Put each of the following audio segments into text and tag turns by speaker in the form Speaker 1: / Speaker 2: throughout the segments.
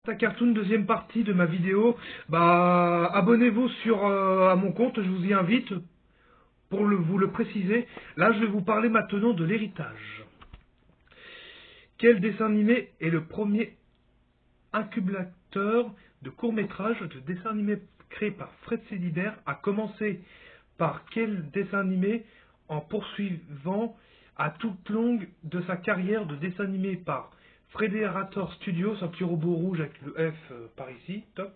Speaker 1: Ta cartoon, deuxième partie de ma vidéo. Abonnez-vous à mon compte, je vous y invite pour vous le préciser. Là, je vais vous parler maintenant de l'héritage. Quel dessin animé est le premier incubateur de court-métrage de dessin animé créé par Fred Célibert, a commencé par quel dessin animé en poursuivant à toute longue de sa carrière de dessin animé par Frederator Studios, un petit robot rouge avec le F par ici, toc,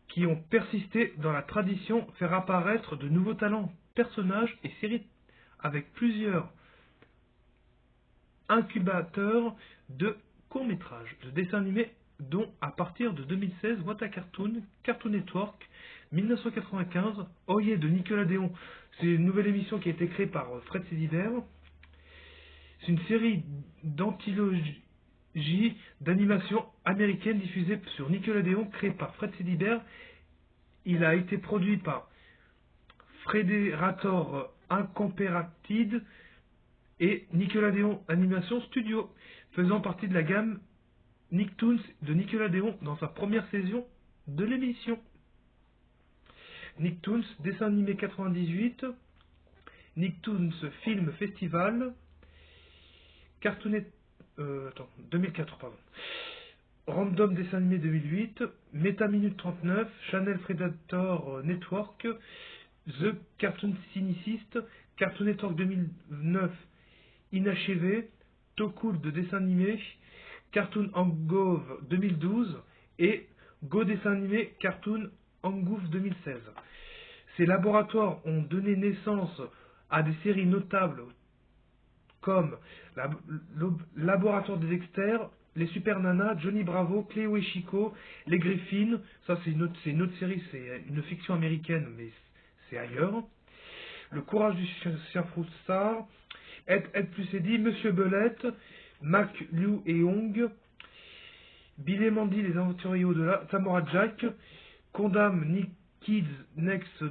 Speaker 1: qui ont persisté dans la tradition, faire apparaître de nouveaux talents, personnages et séries avec plusieurs incubateurs de courts-métrages, de dessins animés, dont à partir de 2016, What a Cartoon, Cartoon Network, 1995, Oye de Nickelodeon. C'est une nouvelle émission qui a été créée par Fred Célibert. C'est une série d'anthologie d'animation américaine diffusée sur Nickelodeon, créée par Fred Célibert. Il a été produit par Frederator Incorporated et Nickelodeon Animation Studio, faisant partie de la gamme Nicktoons de Nickelodeon dans sa première saison de l'émission. Nicktoons, dessin animé 98, Nicktoons Film Festival, 2004, pardon. Random dessin animé 2008, Meta Minute 39, Channel Predator Network, The Cartoon Cynicist, Cartoon Network 2009, Inachevé, Tocool de dessin animé, Cartoon Hangove 2012 et Go dessin animé Cartoon Hangouv 2016. Ces laboratoires ont donné naissance à des séries notables comme le Laboratoire des Dexter, les Super Nanas, Johnny Bravo, Cléo et Chico, les Griffins, ça c'est une autre série, c'est une fiction américaine mais c'est ailleurs. Le Courage du Chien Froussard, Ed plus Eddie, Monsieur Belette, Mac, Liu et Hong, Bill et Mandy, les aventuriers au-delà, Samurai Jack, Condam, Nick Kids, Next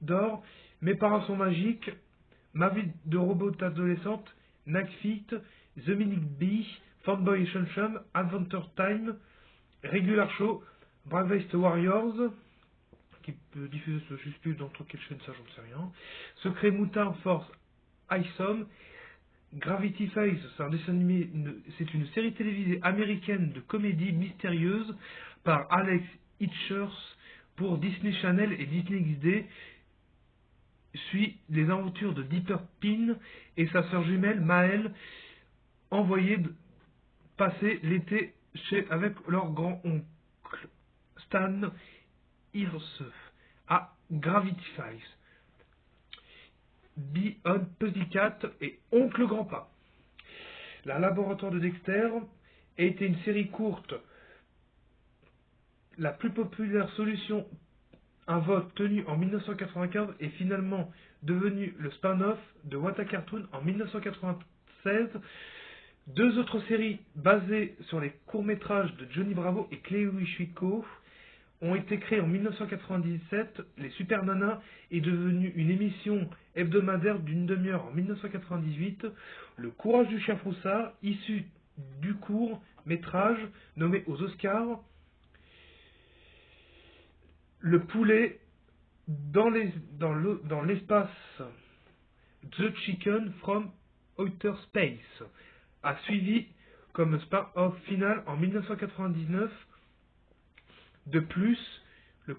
Speaker 1: Door, Mes parents sont magiques, Ma vie de robot adolescente, Nakfit, The Minute Bee, Fanboy et Chum Chum, Adventure Time, Regular Show, Bravest Warriors, qui peut diffuser, je sais plus dans quelle chaîne, ça j'en sais rien, Secret Moutard Force Isom, Gravity Falls, c'est un dessin animé, c'est une série télévisée américaine de comédie mystérieuse par Alex Hitchers pour Disney Channel et Disney XD, suit les aventures de Dipper Pin et sa sœur jumelle Maëlle, envoyées passer l'été avec leur grand-oncle Stan Hirse à Gravity Falls. Beyond Pussycat et Oncle Grandpa. La Laboratoire de Dexter a été une série courte, la plus populaire solution. Un vote tenu en 1995 est finalement devenu le spin-off de What a Cartoon en 1996. Deux autres séries basées sur les courts-métrages de Johnny Bravo et Cléo et Chico ont été créées en 1997. Les Super Nanas est devenue une émission hebdomadaire d'une demi-heure en 1998. Le Courage du Chien Froussard, issu du court-métrage nommé aux Oscars. Le poulet dans l'espace, The Chicken from Outer Space, a suivi comme spin-off final en 1999. De plus, le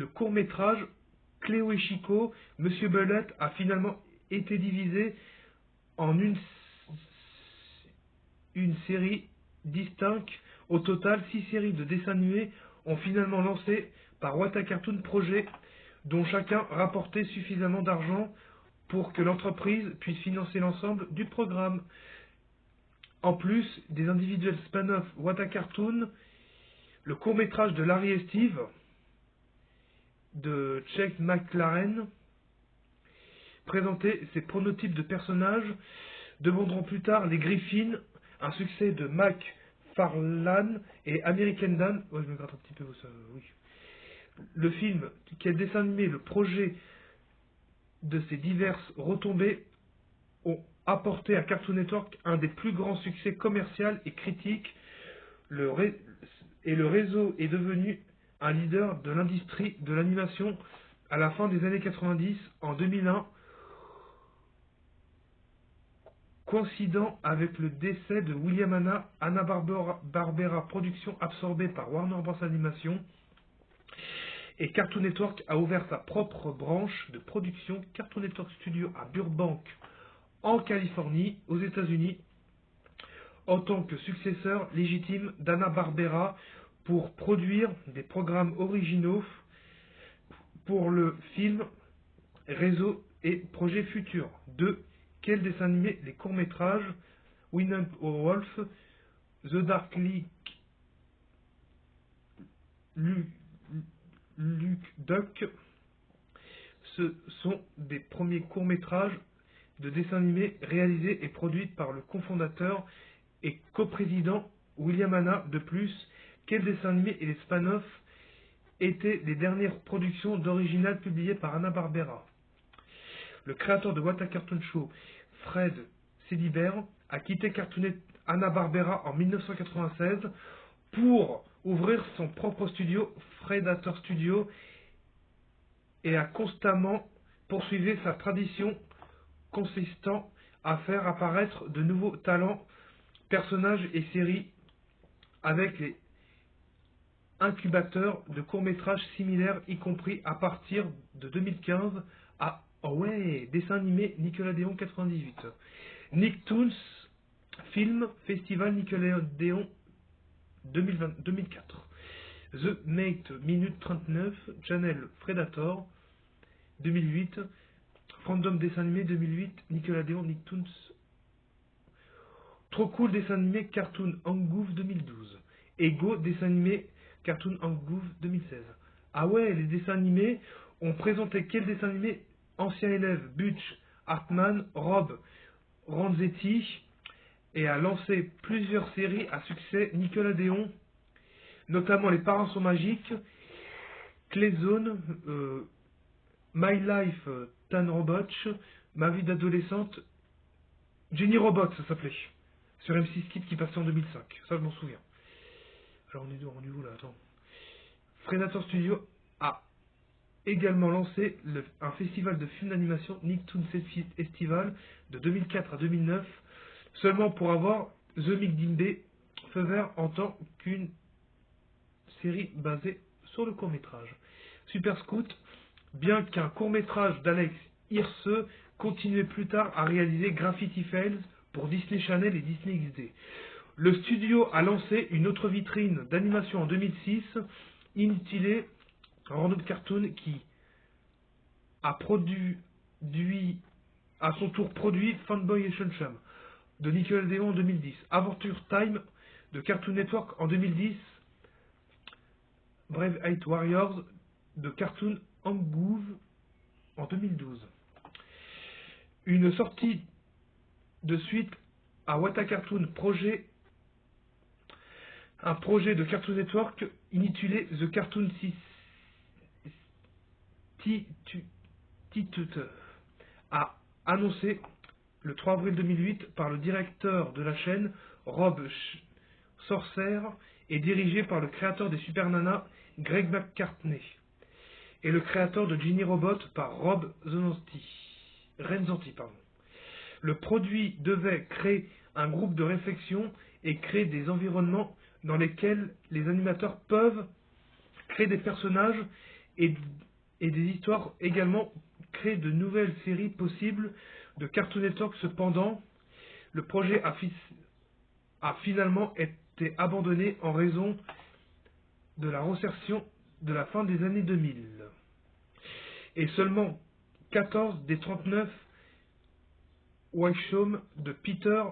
Speaker 1: court-métrage Cléo et Chico, Monsieur Belette a finalement été divisé en une série distincte. Au total, 6 séries de dessins animés ont finalement lancé par What a Cartoon Projet, dont chacun rapportait suffisamment d'argent pour que l'entreprise puisse financer l'ensemble du programme. En plus des individuels spin-off What a Cartoon, le court-métrage de Larry et Steve, de Chuck McLaren, présentait ses prototypes de personnages, deviendront plus tard les Griffins, un succès de McFarlane et American Dan. Ouais, je me gratte un petit peu, ça, oui. Le film, qui a dessin animé le projet de ces diverses retombées, ont apporté à Cartoon Network un des plus grands succès commerciaux et critiques. le réseau est devenu un leader de l'industrie de l'animation à la fin des années 90, en 2001, coïncidant avec le décès de William Hanna-Barbera Productions absorbée par Warner Bros Animation, et Cartoon Network a ouvert sa propre branche de production, Cartoon Network Studio à Burbank, en Californie, aux États-Unis, en tant que successeur légitime d'Hanna-Barbera pour produire des programmes originaux pour le film, réseau et projets futurs. 2. Quels dessins animés, les courts-métrages Winnie Wolf, The Dark League, Luke Duck. Ce sont des premiers courts-métrages de dessins animés réalisés et produits par le cofondateur et coprésident William Hanna. De plus, quels dessins animés et les spin-offs étaient les dernières productions d'original publiées par Hanna-Barbera. Le créateur de What a Cartoon Show, Fred Célibert, a quitté Hanna-Barbera en 1996 pour ouvrir son propre studio, Predator Studio, et a constamment poursuivi sa tradition consistant à faire apparaître de nouveaux talents, personnages et séries avec les incubateurs de courts-métrages similaires, y compris à partir de 2015 à dessin animé Nickelodeon 98. Nicktoons Film Festival Nickelodeon 2004. The Mate Minute 39, Channel Predator 2008, Fandom Dessin Animé 2008, Nickelodeon Nicktoons. Trop Cool Dessin Animé Cartoon Angoof 2012, Ego Dessin Animé Cartoon Angoof 2016. Ah ouais, les dessins animés ont présenté quels dessins animés? Ancien élève Butch Hartman, Rob Ranzetti, et a lancé plusieurs séries à succès Nickelodeon, notamment Les Parents sont magiques, Clayzone, My Life, Tan Robot, Ma vie d'adolescente, Jenny Robot, ça s'appelait, sur M6 Kids qui passait en 2005, ça je m'en souviens. Alors on est rendu où là? Attends. Predator Studio a également lancé un festival de films d'animation, Nicktoons Festival, de 2004 à 2009, seulement pour avoir The Mick Dimbe feu vert en tant qu'une série basée sur le court-métrage. Super Scout, bien qu'un court-métrage d'Alex Hirse, continuait plus tard à réaliser Graffiti Fails pour Disney Channel et Disney XD. Le studio a lancé une autre vitrine d'animation en 2006, intitulée Random Cartoon, qui a à son tour produit Fanboy et Chum Chum de Nickelodeon en 2010, Adventure Time de Cartoon Network en 2010, Brave Eight Warriors de Cartoon Angoof en 2012. Une sortie de suite à What a Cartoon un projet de Cartoon Network intitulé The Cartoon Institute a annoncé le 3 avril 2008 par le directeur de la chaîne, Rob Sorcer, et dirigé par le créateur des Super Nanas, Greg McCartney, et le créateur de Ginny Robot par Rob Renzanti. Le produit devait créer un groupe de réflexion et créer des environnements dans lesquels les animateurs peuvent créer des personnages et des histoires, également créer de nouvelles séries possibles de Cartoon Network. Cependant, le projet a finalement été abandonné en raison de la récession de la fin des années 2000. Et seulement 14 des 39 Wishom de Peter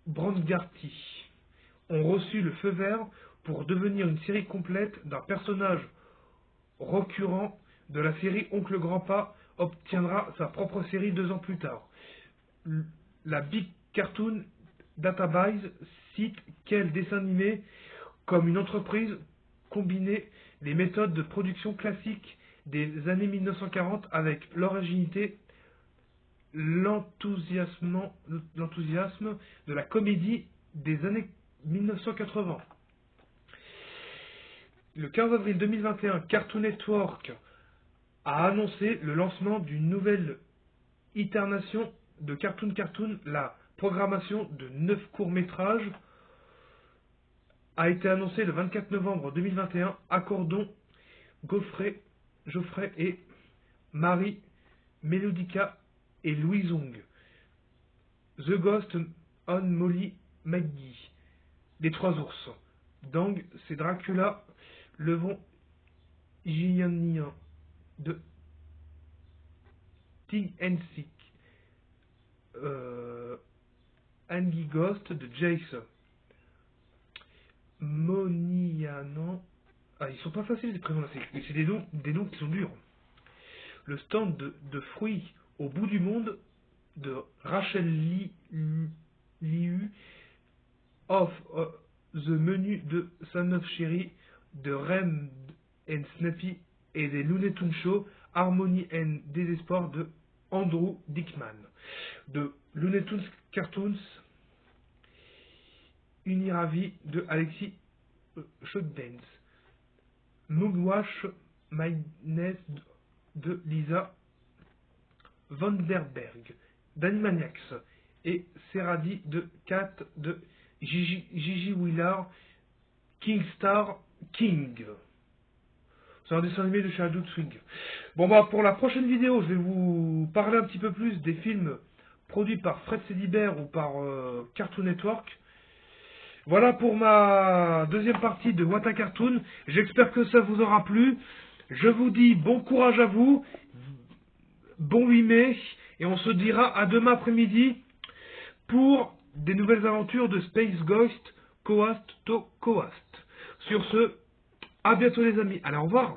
Speaker 1: Brandgarty ont reçu le feu vert pour devenir une série complète d'un personnage récurrent de la série Oncle Grandpa obtiendra sa propre série 2 ans plus tard. La Big Cartoon Database cite quel dessin animé comme une entreprise combinait les méthodes de production classiques des années 1940 avec l'originalité, l'enthousiasme de la comédie des années 1980. Le 15 avril 2021, Cartoon Network a annoncé le lancement d'une nouvelle itération de Cartoon Cartoon. La programmation de 9 courts-métrages a été annoncée le 24 novembre 2021. Accordons Geoffrey et Marie, Melodica et Louis Zong. The Ghost on Molly McGee. Les Trois Ours. Dang, c'est Dracula. Levon Jianian de Tig and Sick. Angie Ghost de Jace. Monianan. Ah, ils sont pas faciles les prénoms là, c'est des noms qui sont durs. Le stand de fruits au bout du monde de Rachel Liu. Off the menu de Son of Cherry de Rem and Snappy et des Looney Tunes Show, Harmony and Désespoir de Andrew Dickman. De Looney Tunes Cartoons, Uniravi de Alexis Shockdance. Mugwash Madness de Lisa Vanderberg. d'Animaniacs. Et Serradi de Cat de Gigi Willard, Kingstar King. C'est un dessin animé de chez Adult Swing. Bon bah pour la prochaine vidéo, je vais vous parler un petit peu plus des films produits par Fred Célibert ou par Cartoon Network. Voilà pour ma deuxième partie de What a Cartoon. J'espère que ça vous aura plu. Je vous dis bon courage à vous, bon 8 mai, et on se dira à demain après-midi pour des nouvelles aventures de Space Ghost Coast to Coast. Sur ce, à bientôt les amis. Allez, au revoir.